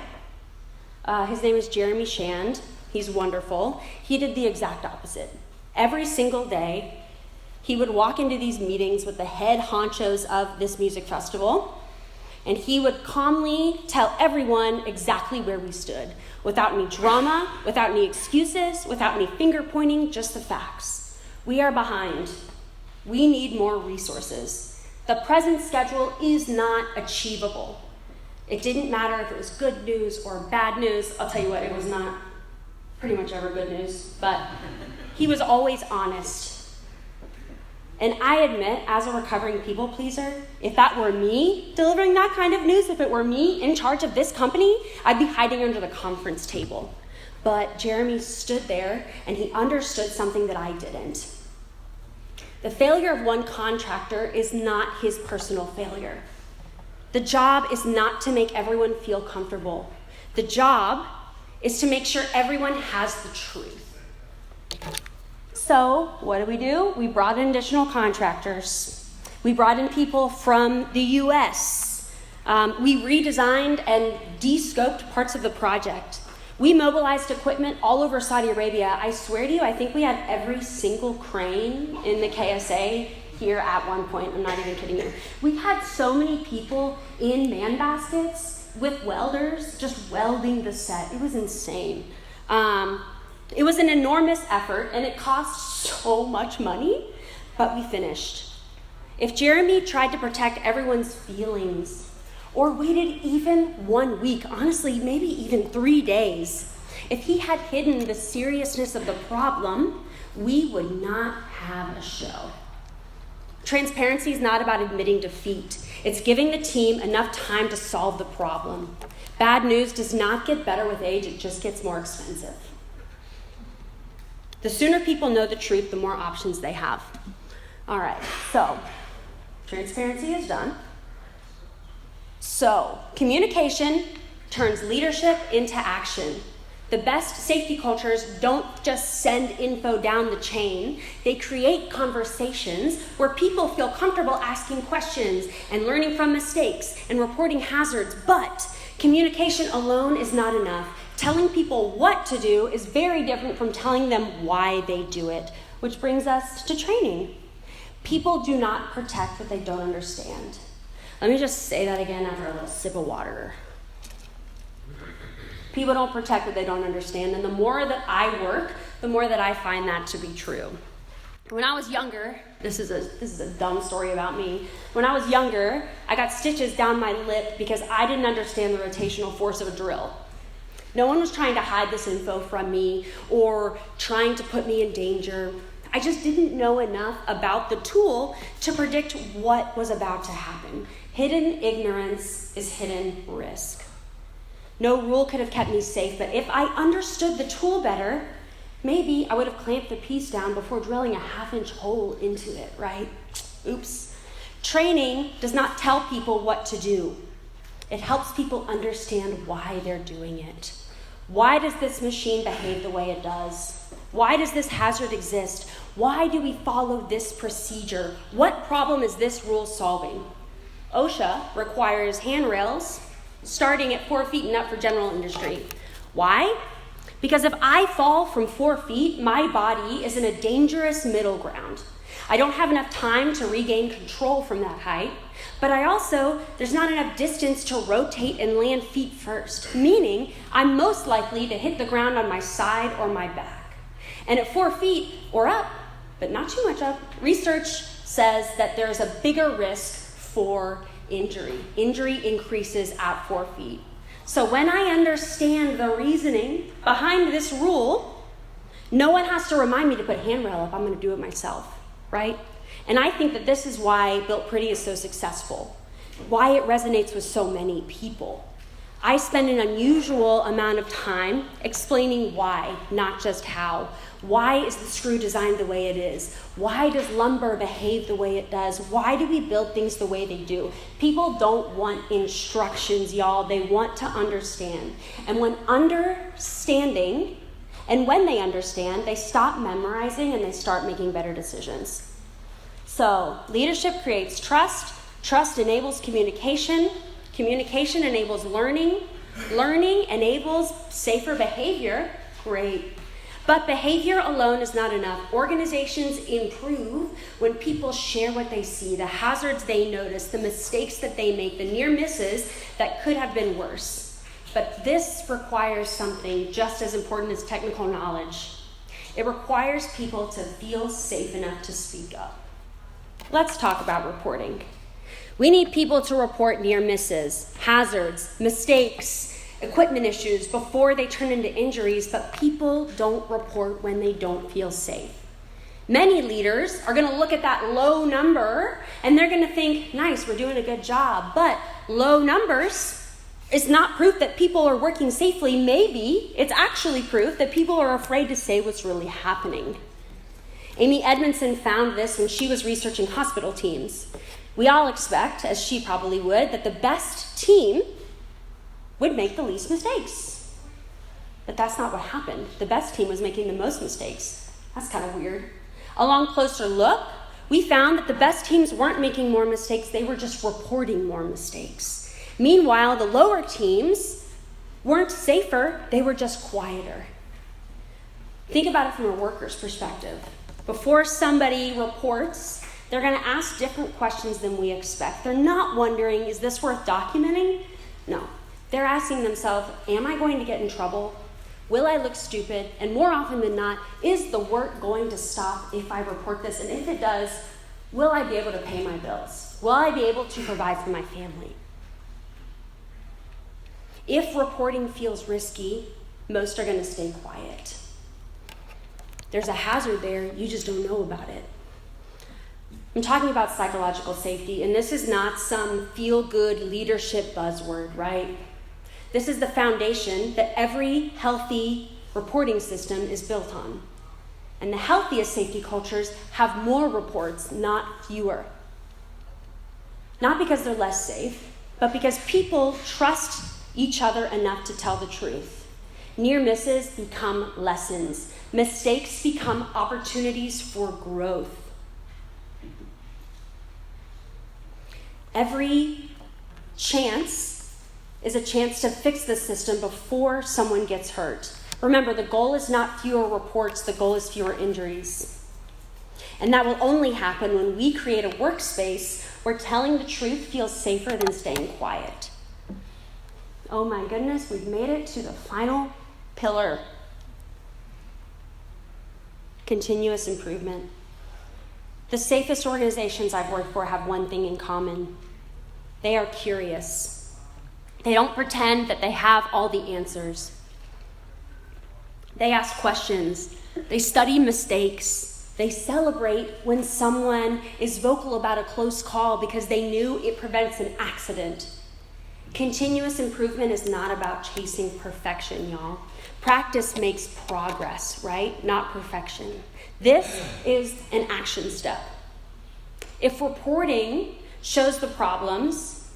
his name is Jeremy Shand. He's wonderful. He did the exact opposite. Every single day, he would walk into these meetings with the head honchos of this music festival, and he would calmly tell everyone exactly where we stood, without any drama, without any excuses, without any finger pointing, just the facts. We are behind. We need more resources. The present schedule is not achievable. It didn't matter if it was good news or bad news. I'll tell you what, it was not pretty much ever good news, but he was always honest. And I admit, as a recovering people pleaser, if that were me delivering that kind of news, if it were me in charge of this company, I'd be hiding under the conference table. But Jeremy stood there and he understood something that I didn't. The failure of one contractor is not his personal failure. The job is not to make everyone feel comfortable. The job is to make sure everyone has the truth. So what do? We brought in additional contractors. We brought in people from the US. We redesigned and de-scoped parts of the project. We mobilized equipment all over Saudi Arabia. I swear to you, I think we had every single crane in the KSA here at one point. I'm not even kidding you. We had so many people in man baskets with welders just welding the set. It was insane. It was an enormous effort, and it cost so much money, but we finished. If Jeremy tried to protect everyone's feelings, or waited even 1 week, honestly, maybe even 3 days, if he had hidden the seriousness of the problem, we would not have a show. Transparency is not about admitting defeat. It's giving the team enough time to solve the problem. Bad news does not get better with age, it just gets more expensive. The sooner people know the truth, the more options they have. All right, so transparency is done. So communication turns leadership into action. The best safety cultures don't just send info down the chain. They create conversations where people feel comfortable asking questions and learning from mistakes and reporting hazards. But communication alone is not enough. Telling people what to do is very different from telling them why they do it, which brings us to training. People do not protect what they don't understand. Let me just say that again after a little sip of water. People don't protect what they don't understand, and the more that I work, the more that I find that to be true. When I was younger, this is a dumb story about me. When I was younger, I got stitches down my lip because I didn't understand the rotational force of a drill. No one was trying to hide this info from me or trying to put me in danger. I just didn't know enough about the tool to predict what was about to happen. Hidden ignorance is hidden risk. No rule could have kept me safe, but if I understood the tool better, maybe I would have clamped the piece down before drilling a half-inch hole into it, right? Oops. Training does not tell people what to do. It helps people understand why they're doing it. Why does this machine behave the way it does? Why does this hazard exist? Why do we follow this procedure? What problem is this rule solving? OSHA requires handrails starting at 4 feet and up for general industry. Why? Because if I fall from 4 feet, my body is in a dangerous middle ground. I don't have enough time to regain control from that height, but there's not enough distance to rotate and land feet first, meaning I'm most likely to hit the ground on my side or my back. And at 4 feet or up, but not too much up, research says that there's a bigger risk for injury. Injury increases at 4 feet. So when I understand the reasoning behind this rule, no one has to remind me to put handrail up. I'm going to do it myself, right? And I think that this is why Built Pretty is so successful, why it resonates with so many people. I spend an unusual amount of time explaining why, not just how. Why is the screw designed the way it is? Why does lumber behave the way it does? Why do we build things the way they do? People don't want instructions, y'all. They want to understand. And when they understand, they stop memorizing and they start making better decisions. So, leadership creates trust. Trust enables communication. Communication enables learning. Learning enables safer behavior. Great. But behavior alone is not enough. Organizations improve when people share what they see, the hazards they notice, the mistakes that they make, the near misses that could have been worse. But this requires something just as important as technical knowledge. It requires people to feel safe enough to speak up. Let's talk about reporting. We need people to report near misses, hazards, mistakes, equipment issues before they turn into injuries, but people don't report when they don't feel safe. Many leaders are going to look at that low number and they're going to think, nice, we're doing a good job. But low numbers is not proof that people are working safely. Maybe it's actually proof that people are afraid to say what's really happening. Amy Edmondson found this when she was researching hospital teams. We all expect, as she probably would, that the best team would make the least mistakes. But that's not what happened. The best team was making the most mistakes. That's kind of weird. Along closer look, we found that the best teams weren't making more mistakes, they were just reporting more mistakes. Meanwhile, the lower teams weren't safer, they were just quieter. Think about it from a worker's perspective. Before somebody reports, they're going to ask different questions than we expect. They're not wondering, is this worth documenting? No. They're asking themselves, am I going to get in trouble? Will I look stupid? And more often than not, is the work going to stop if I report this? And if it does, will I be able to pay my bills? Will I be able to provide for my family? If reporting feels risky, most are going to stay quiet. There's a hazard there, you just don't know about it. I'm talking about psychological safety, and this is not some feel-good leadership buzzword, right? This is the foundation that every healthy reporting system is built on. And the healthiest safety cultures have more reports, not fewer. Not because they're less safe, but because people trust each other enough to tell the truth. Near misses become lessons. Mistakes become opportunities for growth. Every chance is a chance to fix the system before someone gets hurt. Remember, the goal is not fewer reports, the goal is fewer injuries. And that will only happen when we create a workspace where telling the truth feels safer than staying quiet. Oh my goodness, we've made it to the final pillar. Continuous improvement. The safest organizations I've worked for have one thing in common. They are curious. They don't pretend that they have all the answers. They ask questions. They study mistakes. They celebrate when someone is vocal about a close call because they knew it prevents an accident. Continuous improvement is not about chasing perfection, y'all. Practice makes progress, right? Not perfection. This is an action step. If reporting shows the problems,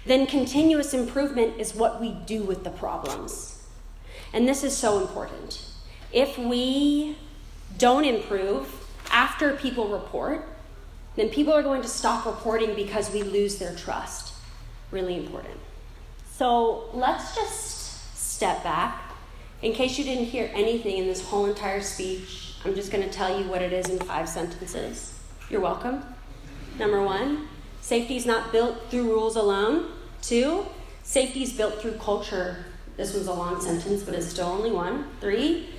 then continuous improvement is what we do with the problems. And this is so important. If we don't improve after people report, then people are going to stop reporting because we lose their trust. Really important. So let's just step back. In case you didn't hear anything in this whole entire speech, I'm just going to tell you what it is in 5 sentences. You're welcome. Number 1, safety is not built through rules alone. 2, safety is built through culture. This one's a long sentence, but it's still only 1. 3,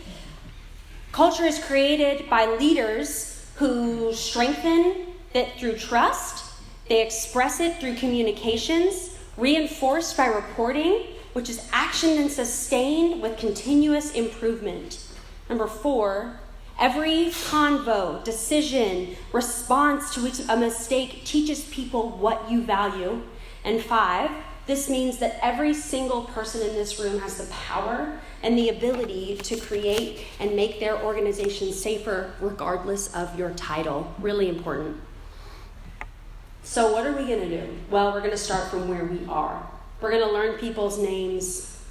culture is created by leaders who strengthen it through trust. They express it through communications, reinforced by reporting, which is actioned and sustained with continuous improvement. Number 4, every convo, decision, response to a mistake teaches people what you value. And 5, this means that every single person in this room has the power and the ability to create and make their organization safer regardless of your title. Really important. So what are we going to do? Well, we're going to start from where we are. We're going to learn people's names.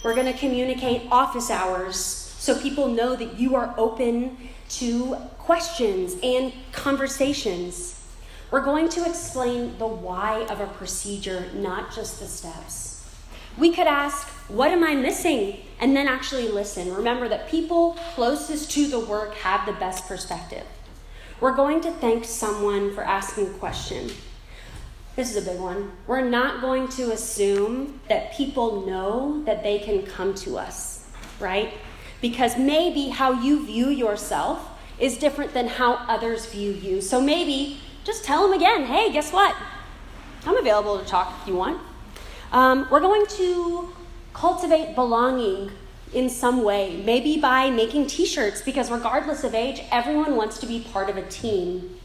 We're going to communicate office hours so people know that you are open to questions and conversations. We're going to explain the why of a procedure, not just the steps. We could ask, what am I missing? And then actually listen. Remember that people closest to the work have the best perspective. We're going to thank someone for asking a question. This is a big one. We're not going to assume that people know that they can come to us, right? Because maybe how you view yourself is different than how others view you. So maybe just tell them again, hey, guess what? I'm available to talk if you want. We're going to cultivate belonging in some way, maybe by making t-shirts, because regardless of age, everyone wants to be part of a team.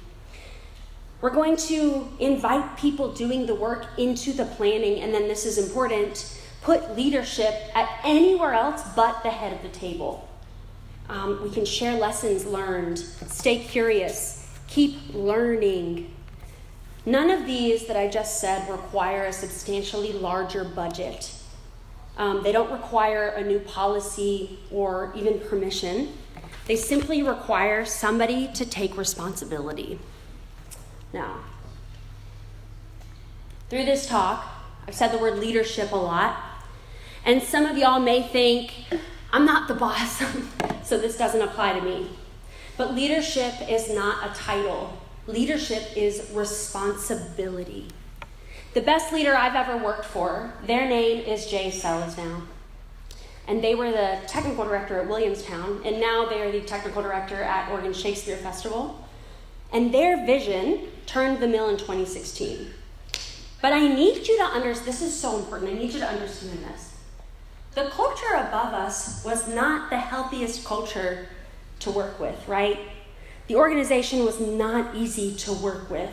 We're going to invite people doing the work into the planning, and then this is important, put leadership at anywhere else but the head of the table. We can share lessons learned, stay curious, keep learning. None of these that I just said require a substantially larger budget. They don't require a new policy or even permission. They simply require somebody to take responsibility. Now, through this talk, I've said the word leadership a lot, and some of y'all may think, I'm not the boss, so this doesn't apply to me. But leadership is not a title. Leadership is responsibility. The best leader I've ever worked for, their name is Jay Selesnow. And they were the technical director at Williamstown, and now they are the technical director at Oregon Shakespeare Festival. And their vision turned the mill in 2016. But I need you to understand, this is so important, I need you to understand this. The culture above us was not the healthiest culture to work with, right? The organization was not easy to work with.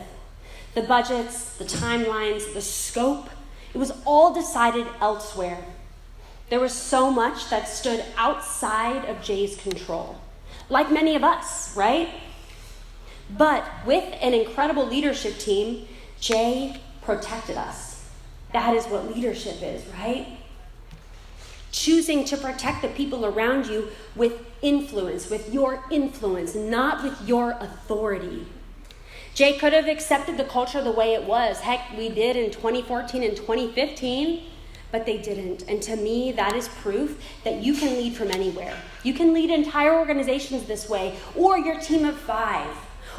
The budgets, the timelines, the scope, it was all decided elsewhere. There was so much that stood outside of Jay's control, like many of us, right? But with an incredible leadership team, Jay protected us. That is what leadership is, right? Choosing to protect the people around you with influence, with your influence, not with your authority. Jay could have accepted the culture the way it was. Heck, we did in 2014 and 2015, but they didn't. And to me, that is proof that you can lead from anywhere. You can lead entire organizations this way, or your team of 5.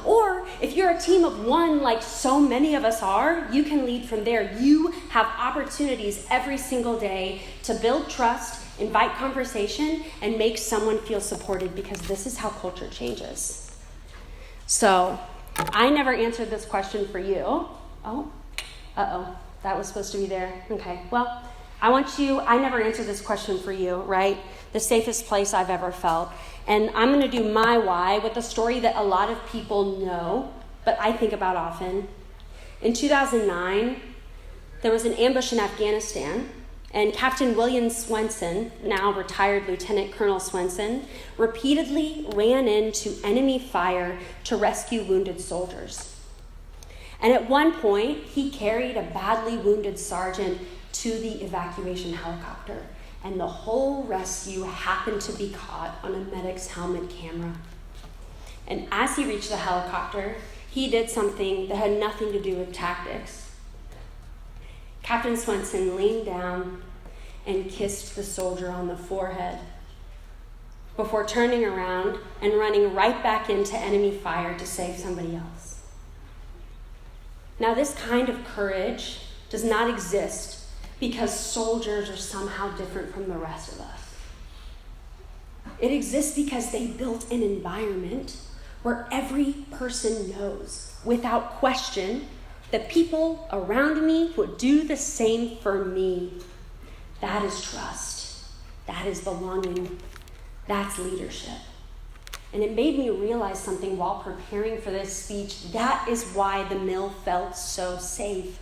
Or if you're a team of one, like so many of us are, you can lead from there. You have opportunities every single day to build trust, invite conversation, and make someone feel supported, because this is how culture changes. So, I never answered this question for you. That was supposed to be there. Okay, well, I never answered this question for you, right? The safest place I've ever felt. And I'm going to do my why with a story that a lot of people know, but I think about often. In 2009, there was an ambush in Afghanistan, and Captain William Swenson, now retired Lieutenant Colonel Swenson, repeatedly ran into enemy fire to rescue wounded soldiers. And at one point, he carried a badly wounded sergeant to the evacuation helicopter, and the whole rescue happened to be caught on a medic's helmet camera. And as he reached the helicopter, he did something that had nothing to do with tactics. Captain Swenson leaned down and kissed the soldier on the forehead before turning around and running right back into enemy fire to save somebody else. Now, this kind of courage does not exist because soldiers are somehow different from the rest of us. It exists because they built an environment where every person knows, without question, that people around me would do the same for me. That is trust. That is belonging. That's leadership. And it made me realize something while preparing for this speech. That is why the mill felt so safe.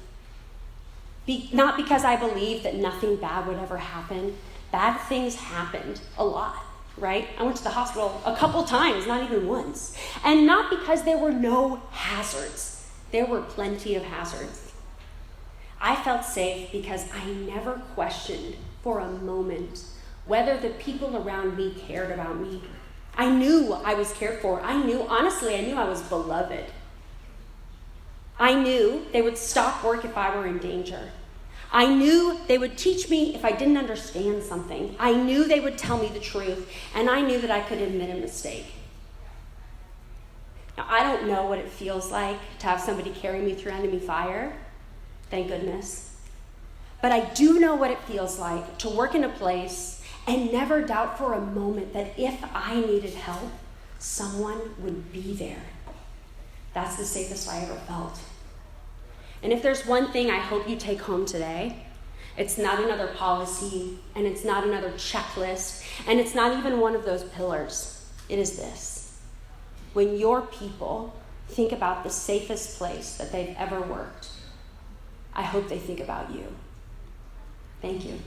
Not because I believed that nothing bad would ever happen. Bad things happened a lot, right? I went to the hospital a couple times, not even once. And not because there were no hazards. There were plenty of hazards. I felt safe because I never questioned for a moment whether the people around me cared about me. I knew I was cared for. Honestly, I knew I was beloved. I knew they would stop work if I were in danger. I knew they would teach me if I didn't understand something. I knew they would tell me the truth, and I knew that I could admit a mistake. Now, I don't know what it feels like to have somebody carry me through enemy fire, thank goodness. But I do know what it feels like to work in a place and never doubt for a moment that if I needed help, someone would be there. That's the safest I ever felt. And if there's one thing I hope you take home today, it's not another policy, and it's not another checklist, and it's not even one of those pillars. It is this. When your people think about the safest place that they've ever worked, I hope they think about you. Thank you.